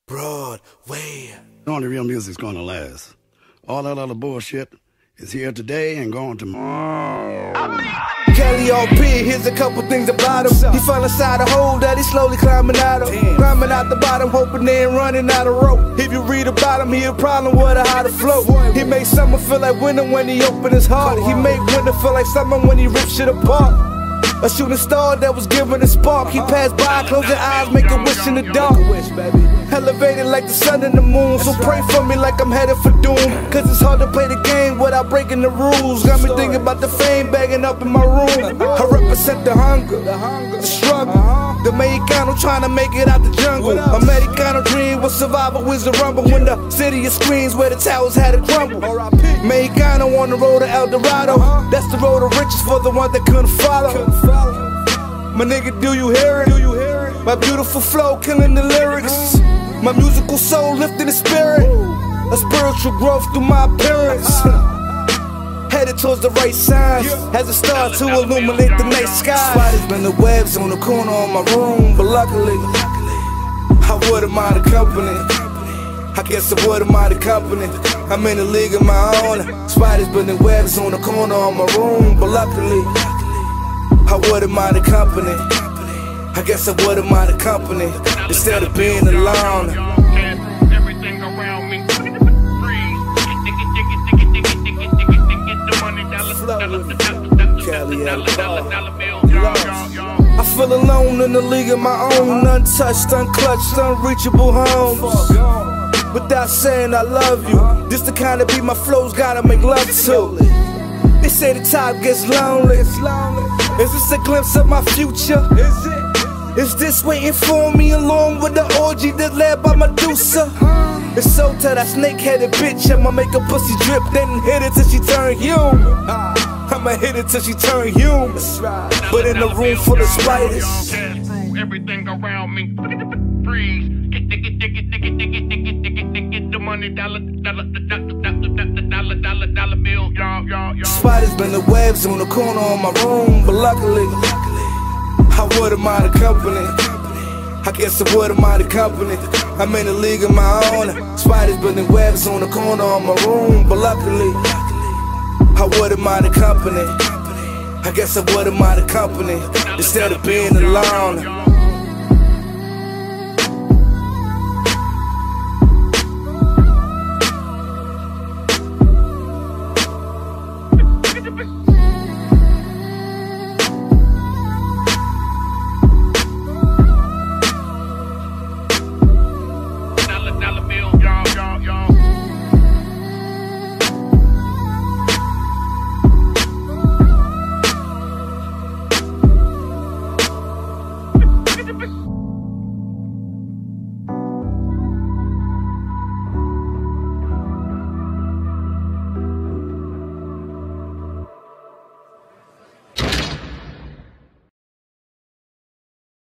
Broadway. Only real music's gonna last. All that other bullshit is here today and gone tomorrow. Kelly on P, here's a couple things about him. He fell inside a hole that he's slowly climbing out of. Climbing out the bottom, hoping they ain't running out of rope. If you read about him, he a problem with how to float. He made summer feel like winter when he opened his heart. He made winter feel like summer when he ripped shit apart. A shooting star that was given a spark. He passed by, closing eyes, make a wish in the dark. Elevated like the sun and the moon. So pray for me like I'm headed for doom. Cause it's hard to play the game without breaking the rules. Got me thinking about the fame bagging up in my room. I represent the hunger, the struggle, the Mexicano trying to make it out the jungle. Americano dream was survival with the rumble. When the city of screens where the towers had to crumble. Mexicano on the road to El Dorado. That's the road to riches for the one that couldn't follow. My nigga, do you hear it? My beautiful flow killing the lyrics. My musical soul lifting the spirit. A spiritual growth through my appearance. Headed towards the right signs as a star to illuminate the night sky. Spiders been the webs on the corner of my room, but luckily I would've minded company. I guess I would've minded company. I'm in a league of my own. Spiders been the webs on the corner of my room, but luckily I would've minded company. I guess I would've minded company instead of being alone. Everything around me freeze. I feel alone in the league of my own, untouched, unclutched, unreachable homes. Without saying I love you, this the kind of beat my flows gotta make love to. They say the top gets lonely. Is this a glimpse of my future? Is this waiting for me along with the orgy that's led by Medusa? It's so tight, that snake-headed bitch. I'ma make a pussy drip, then hit it till she turn human. I'ma hit it till she turn human. But in a room full of spiders, Everything around me freeze. Get the money, dollar bill, y'all. Spiders been the webs on the corner of my room, but luckily I would've minded company. I guess I would've minded company. I'm in a league of my own. Spiders been the webs on the corner of my room, but luckily I would've minded company. I guess I would've minded company instead of being alone.